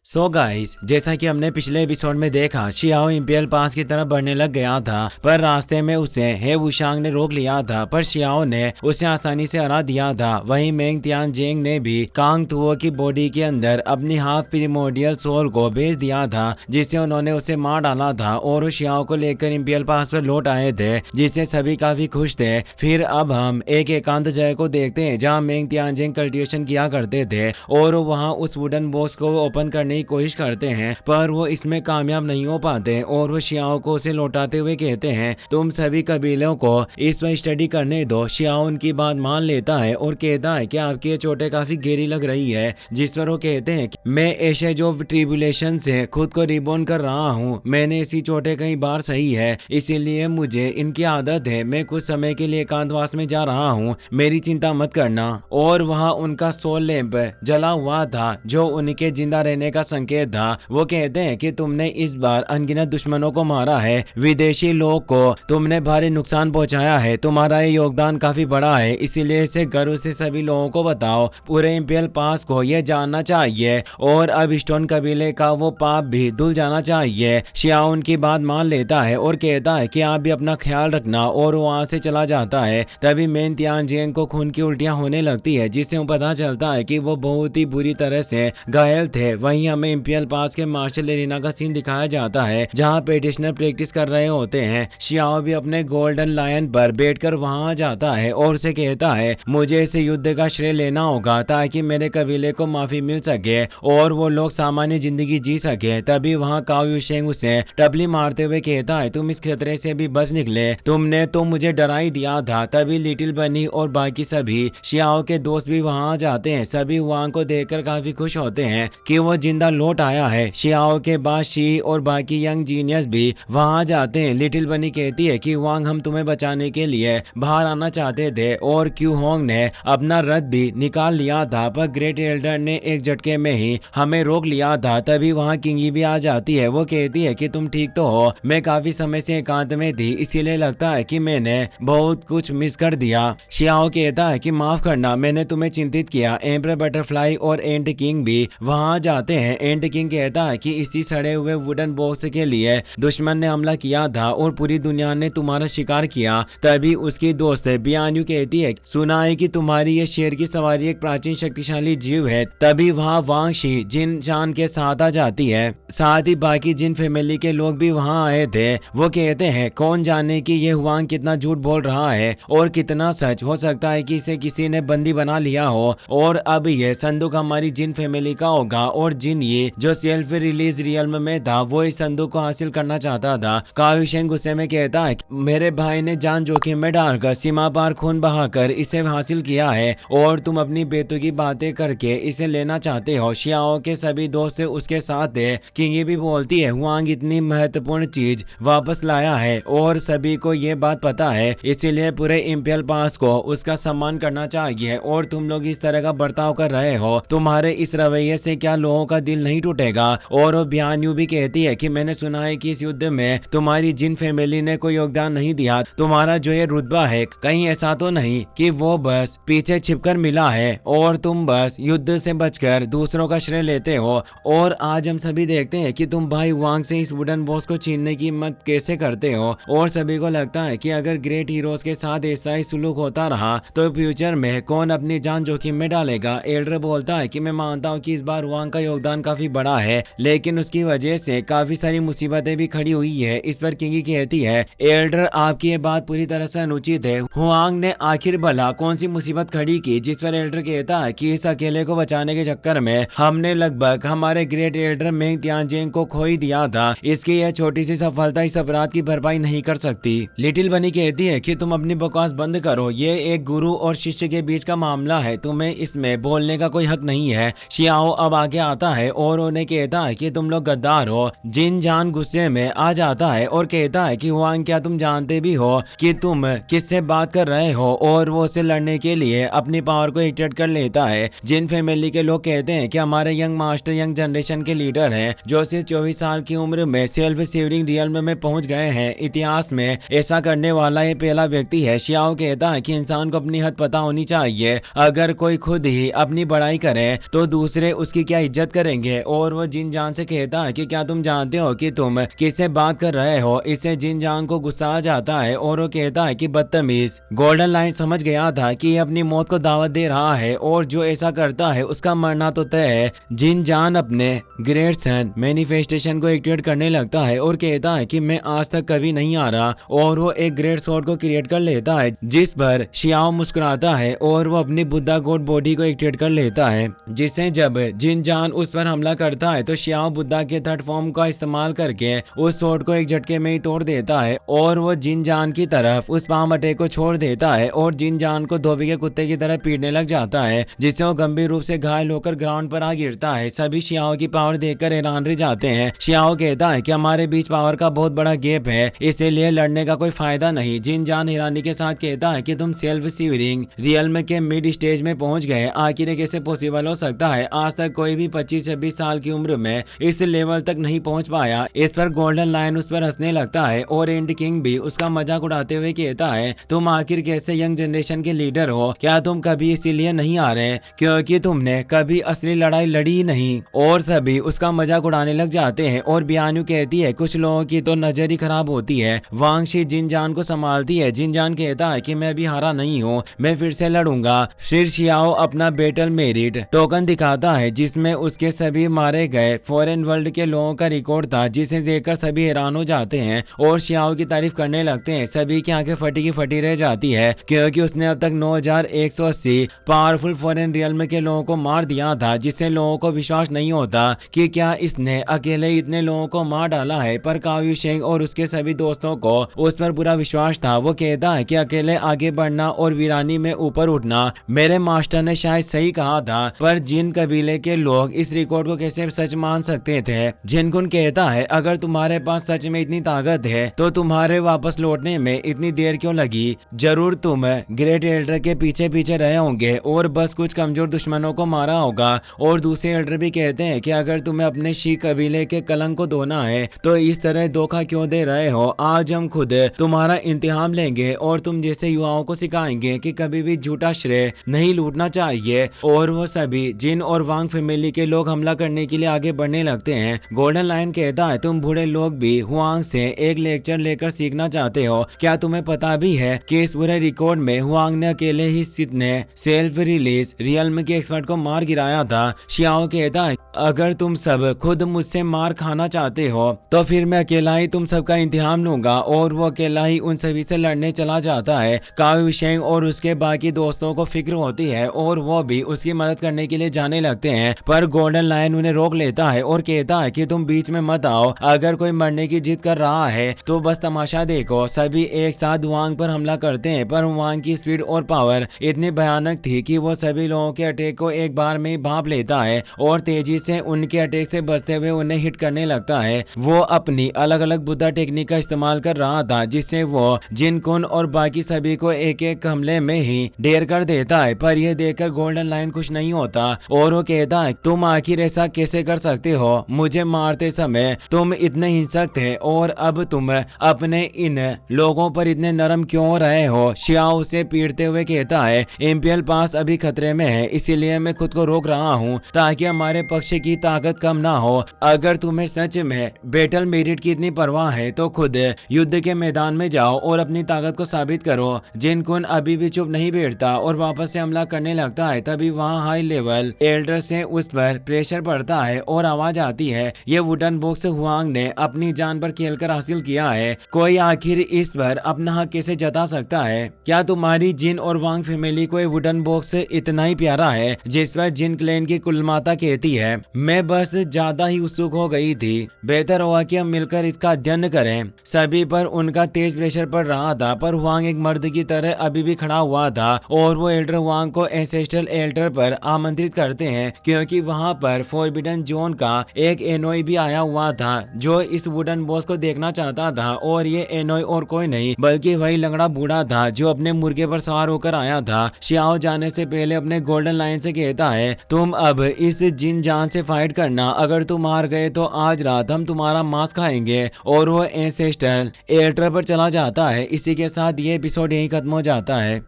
So guys, जैसा कि हमने पिछले एपिसोड में देखा, शियाओ इंपियल पास की तरफ बढ़ने लग गया था, पर रास्ते में उसे हे वुशांग ने रोक लिया था, पर शियाओ ने उसे आसानी से हरा दिया था। वहीं मेंग तियानजिंग ने भी कांग तुओ की बॉडी के अंदर अपनी हाफ प्रिमोडियल सोल को भेज दिया था, जिससे उन्होंने उसे मार डाला था और वो शियाओ को लेकर इंपियल पास पर लौट आए थे, जिससे सभी काफी खुश थे। फिर अब हम एक एकांत जगह को देखते हैं जहाँ मेंग तियानजिंग कल्टिवेशन किया करते थे और वहाँ उस वुडन बॉक्स को ओपन करने की कोशिश करते हैं, पर वो इसमें कामयाब नहीं हो पाते और वो शियाओ को उसे लौटाते हुए कहते हैं, तुम सभी कबीलों को इस पर स्टडी करने दो। शियाओ उनकी बात मान लेता है और कहता है कि आपकी ये चोटें काफी गहरी लग रही है, जिस पर वो कहते हैं कि मैं एशेज ऑफ ट्रिब्यूलेशन से खुद को रिबॉर्न कर रहा हूँ। मैंने ऐसी चोटें कई बार सही है, इसीलिए मुझे इनकी आदत है। मैं कुछ समय के लिए एकांतवास में जा रहा हूँ, मेरी चिंता मत करना। और वहाँ उनका सोल लैंप जला हुआ था जो उनके जिंदा रहने का संकेत था। वो कहते हैं कि तुमने इस बार अनगिनत दुश्मनों को मारा है, विदेशी लोग को तुमने भारी नुकसान पहुंचाया है, तुम्हारा ये योगदान काफी बड़ा है, इसीलिए इसे गर्व से सभी लोगों को बताओ। पूरे इंपियल पास को यह जानना चाहिए और अब स्टोन कबीले का वो पाप भी धुल जाना चाहिए। शियाओ उनकी बात मान लेता है और कहता है कि आप भी अपना ख्याल रखना, और वहां से चला जाता है। तभी मेंग तियानजिंग को खून की उल्टियां होने लगती है, जिससे पता चलता है कि वो बहुत ही बुरी तरह से घायल थे। वहीं हमें इंपियल पास के मार्शल एरिना का सीन दिखाया जाता है जहां पेटिशनर प्रैक्टिस कर रहे होते हैं। शियाओ भी अपने गोल्डन लायन पर बैठकर वहां जाता है और उसे कहता है, मुझे इस युद्ध का श्रेय लेना होगा ताकि मेरे कबीले को माफी मिल सके और वो लोग सामान्य जिंदगी जी सके। तभी वहां काओ युशेंग उसे टपली मारते हुए कहता है, तुम इस खतरे से भी बच निकले, तुमने तो मुझे डरा ही दिया था। तभी लिटिल बनी और बाकी सभी शियाओ के दोस्त भी वहां जाते हैं। सभी वांग को देखकर काफी खुश होते हैं कि वो जिंदा लौट आया है। शियाओ के बाद शी और बाकी यंग जीनियस भी वहां जाते हैं। लिटिल बनी कहती है कि वांग हम तुम्हें बचाने के लिए बाहर आना चाहते थे और क्यू होंग ने अपना रथ भी निकाल लिया था, पर ग्रेट एल्डर ने एक झटके में ही हमें रोक लिया था। तभी वहां किंगी भी आ जाती है। वो कहती है कि तुम ठीक तो हो, मैं काफी समय से एकांत में थी, इसीलिए लगता है कि मैंने बहुत कुछ मिस कर दिया। शियाओ कहता है कि माफ करना, मैंने तुम्हें चिंतित किया। एम्पर बटरफ्लाई और एंट किंग भी वहां जाते हैं। एंट किंग कहता है कि इसी सड़े हुए वुडन बॉक्स के लिए दुश्मन ने हमला किया था और पूरी दुनिया ने तुम्हारा शिकार किया। तभी उसकी दोस्त बियान्यू कहती है, सुना है कि तुम्हारी ये शेर की सवारी एक प्राचीन शक्तिशाली जीव है। तभी वहां वांग शी जिन चान के साथ आ जाती है, साथ ही बाकी जिन फैमिली के लोग भी वहां आए थे। वो कहते हैं, कौन जाने कि ये हुआंग कितना झूठ बोल रहा है और कितना सच। हो सकता है कि इसे किसी ने बंदी बना लिया हो और अब ये संदूक हमारी जिन फैमिली का होगा, और जिन ये जो सेल्फ रिलीज रियल्म में था वो इस संदूक को हासिल करना चाहता था। काओ युशेंग गुस्से में कहता है, मेरे भाई ने जान जोखिम में डालकर सीमा पार खून बहाकर इसे हासिल किया है और तुम अपनी बेतुकी बातें करके इसे लेना चाहते हो। शियाओ के सभी दोस्त उसके साथ है। किंगी भी बोलती है, हुआंग इतनी महत्वपूर्ण चीज वापस लाया है और सभी को ये बात पता है, इसीलिए पूरे इंपियल पास को उसका सम्मान करना चाहिए। और तुम लोग इस तरह का बर्ताव कर रहे हो, तुम्हारे इस रवैये से क्या लोगों का दिल नहीं टूटेगा। और वो बियान्यू भी कहती है कि मैंने सुना है कि इस युद्ध में तुम्हारी जिन फैमिली ने कोई योगदान नहीं दिया। तुम्हारा जो ये रुतबा है, कहीं ऐसा तो नहीं कि वो बस पीछे छिपकर मिला है और तुम बस युद्ध से बचकर दूसरों का श्रेय लेते हो। और आज हम सभी देखते हैं कि तुम भाई वांग से इस वुडन बॉक्स को छीनने की हिम्मत कैसे करते हो। और सभी को लगता है कि अगर ग्रेट हीरोज के साथ ऐसा ही सुलूक होता रहा तो फ्यूचर में कौन अपनी जान जोखिम में डालेगा। एल्डर बोलता है कि मैं मानता हूँ कि इस बार वांग का योगदान काफी बड़ा है, लेकिन उसकी वजह से काफी सारी मुसीबतें भी खड़ी हुई है। इस पर किंगी कहती है, एल्डर आपकी ये बात पूरी तरह से अनुचित है। हुआंग ने आखिर भला कौन सी मुसीबत खड़ी की। जिस पर एल्डर कहता है कि इस अकेले को बचाने के चक्कर में हमने लगभग हमारे ग्रेट एल्डर मेंग तियानजिंग को खो ही दिया था। इसकी यह छोटी सी सफलता इस अपराध की भरपाई नहीं कर सकती। लिटिल बनी कहती है कि तुम अपनी बकवास बंद करो, ये एक गुरु और शिष्य के बीच का मामला है, तुम्हें इसमें बोलने का कोई हक नहीं है। शियाओ अब आगे आता है और उन्हें कहता है कि तुम लोग गद्दार हो। जिन जान गुस्से में आ जाता है और कहता है कि हुआंग, क्या तुम जानते भी हो कि तुम किससे बात कर रहे हो। और वो उससे लड़ने के लिए अपनी पावर को एक्टिवेट कर लेता है। जिन फैमिली के लोग कहते हैं कि हमारे यंग मास्टर यंग जनरेशन के लीडर हैं जो सिर्फ 24 साल की उम्र में सेल्फ सेवरिंग रियल्म में पहुंच गए हैं। इतिहास में ऐसा करने वाला ये पहला व्यक्ति है। शियाओ कहता है कि इंसान को अपनी हद पता होनी चाहिए। अगर कोई खुद ही अपनी बड़ाई करे तो दूसरे उसकी क्या इज्जत करेंगे। लेंगे। और वो जिन जान से कहता है कि क्या तुम जानते हो कि तुम किससे बात कर रहे हो। इससे जिन जान को गुस्सा आ जाता है और वो कहता है कि बदतमीज। गोल्डन लाइन समझ गया था कि ये अपनी मौत को दावत दे रहा है और जो ऐसा करता है उसका मरना तो तय है। जिन जान अपने ग्रेट सन मैनिफेस्टेशन को एक्टिवेट करने लगता है और कहता है कि मैं आज तक कभी नहीं आ रहा, और वो एक ग्रेट स्वॉर्ड को क्रिएट कर लेता है जिस पर शियाओ मुस्कुराता है और वो अपनी बुद्धा गॉड बॉडी को एक्टिवेट कर लेता है, जिससे जब जिन जान उस पर हमला करता है तो शियाओ बुद्धा के थर्ड फॉर्म का इस्तेमाल करके उस स्वॉर्ड को एक झटके में ही तोड़ देता है और वो जिन जान की तरफ उस पाम अटैक को छोड़ देता है और जिन जान को धोबी के कुत्ते की तरह पीटने लग जाता है, जिससे वो गंभीर रूप से घायल होकर ग्राउंड पर आ गिरता है। सभी शियाओ की पावर देखकर हैरान रह जाते हैं। शियाओ कहता है कि हमारे बीच पावर का बहुत बड़ा गैप है, इसीलिए लड़ने का कोई फायदा नहीं। जिन जान हैरानी के साथ कहता है कि तुम सेल्फ सीवरिंग रियल्म के मिड स्टेज में पहुंच गए, आखिर कैसे पॉसिबल हो सकता है? आज तक कोई भी 25 से 20 साल की उम्र में इस लेवल तक नहीं पहुंच पाया। इस पर गोल्डन लायन उस पर हंसने लगता है और एंड किंग भी उसका मजाक उड़ाते हुए कहता है तुम आखिर कैसे यंग जनरेशन के लीडर हो? क्या तुम कभी इसीलिए नहीं आ रहे क्योंकि तुमने कभी असली लड़ाई लड़ी ही नहीं? और सभी उसका मजाक उड़ाने लग जाते हैं और बियानू कहती है कुछ लोगों की तो नजर ही खराब होती है। वांगशी जिन जान को संभालती है। जिन जान कहता है कि मैं भी हारा नहीं हूँ, मैं फिर से लड़ूंगा। फिर शियाओ अपना बैटल मेरिट टोकन दिखाता है जिसमें उसके सभी मारे गए फॉरेन वर्ल्ड के लोगों का रिकॉर्ड था, जिसे देखकर सभी हैरान हो जाते हैं और शियाओ की तारीफ करने लगते हैं। सभी की आंखें फटी की फटी रह जाती है क्योंकि उसने अब तक 9180 पावरफुल फॉरेन रियल्म के लोगों को मार दिया था, जिससे लोगों को विश्वास नहीं होता कि क्या इसने अकेले इतने लोगों को मार डाला है। पर काव्यू शेंग और उसके सभी दोस्तों को उस पर पूरा विश्वास था। वो कहता है कि अकेले आगे बढ़ना और वीरानी में ऊपर उठना, मेरे मास्टर ने शायद सही कहा था, पर जिन कबीले के लोग इस रिकॉर्ड को कैसे सच मान सकते थे? जिनकुन कहता है अगर तुम्हारे पास सच में इतनी ताकत है तो तुम्हारे वापस लौटने में इतनी देर क्यों लगी? जरूर तुम ग्रेट एल्डर के पीछे पीछे रहे होंगे और बस कुछ कमजोर दुश्मनों को मारा होगा। और दूसरे एल्डर भी कहते हैं कि अगर तुम्हें अपने शी कबीले के कलंक को धोना है तो इस तरह धोखा क्यों दे रहे हो? आज हम खुद तुम्हारा इंतजाम लेंगे और तुम जैसे युवाओं को सिखाएंगे कि कभी भी झूठा श्रेय नहीं लूटना चाहिए। और वो सभी जिन और वांग फैमिली के लोग हमला करने के लिए आगे बढ़ने लगते हैं। गोल्डन लायन कहता है तुम बूढ़े लोग भी हुआंग से एक लेक्चर लेकर सीखना चाहते हो? क्या तुम्हें पता भी है कि इस पूरे रिकॉर्ड में हुआंग ने अकेले ही सिद्ध ने सेल्फ रिलीज रियल्म के एक्सपर्ट को मार गिराया था। शियाओ कहता है अगर तुम सब खुद मुझसे मार खाना चाहते हो तो फिर मैं अकेला ही तुम सबका इंतजाम लूंगा। और वो अकेला ही उन सभी से लड़ने चला जाता है। काव्यू शेंग और उसके बाकी दोस्तों को फिक्र होती है और वो भी उसकी मदद करने के लिए जाने लगते हैं, पर गोल्डन लायन उन्हें रोक लेता है और कहता है कि तुम बीच में मत आओ। अगर कोई मरने की जिद कर रहा है तो बस तमाशा देखो। सभी एक साथ वांग पर हमला करते हैं, पर वांग की स्पीड और पावर इतनी भयानक थी कि वो सभी लोगों के अटैक को एक बार में ही भांप लेता है और तेजी से उनके अटैक से बचते हुए उन्हें हिट करने लगता है। वो अपनी अलग अलग बुद्धा टेक्निक का इस्तेमाल कर रहा था, जिससे वो जिनकुन और बाकी सभी को एक एक हमले में ही ढेर कर देता है। पर यह देखकर गोल्डन लायन खुश नहीं होता और वो कहता है तुम आखिर ऐसा कैसे कर सकते हो? मुझे मारते समय तुम इतने हिंसक थे और अब तुम अपने इन लोगों पर इतने नरम क्यों हो रहे हो? शियाओ से पीटते हुए कहता है इंपियल पास अभी खतरे में है, इसीलिए मैं खुद को रोक रहा हूँ ताकि हमारे पक्ष की ताकत कम ना हो। अगर तुम्हें सच में बैटल मेरिट की इतनी परवाह है तो खुद युद्ध के मैदान में जाओ और अपनी ताकत को साबित करो। जिनकुन अभी भी चुप नहीं बैठता और वापस से हमला करने लगता है। तभी वहाँ हाई लेवल एल्डर से उस पर प्रेशर पड़ता है और आवाज आती है ये वुडन बॉक्स हुआंग ने अपनी जान पर खेलकर हासिल किया है, कोई आखिर इस पर अपना हक कैसे जता सकता है? क्या तुम्हारी जिन और वांग फैमिली को वुडन बॉक्स इतना ही प्यारा है जिस पर जिन क्लैन की कुल माता कहती है मैं बस ज्यादा ही उत्सुक हो गई थी, बेहतर हुआ कि हम मिलकर इसका अध्ययन करें। सभी पर उनका तेज प्रेशर पड़ रहा था, पर हुआंग एक मर्द की तरह अभी भी खड़ा हुआ था और वो एल्डर हुआंग को एंसेस्ट्रल एल्डर पर आमंत्रित करते हैं क्योंकि वहां पर फॉरबिडन जोन का एक एनोई भी आया हुआ था जो इस वुडन बॉस को देखना चाहता था। और ये एनोई और कोई नहीं बल्कि वही लंगड़ा बूढ़ा था जो अपने मुर्गे पर सवार होकर आया था। शियाओ जाने से पहले अपने गोल्डन लायन से कहता है तुम अब इस जिन जान से फाइट करना, अगर तुम हार गए तो आज रात हम तुम्हारा मांस खाएंगे। और वो एंसेस्ट्रल एल्डर पर चला जाता है। इसी के साथ ये एपिसोड यही खत्म हो जाता है।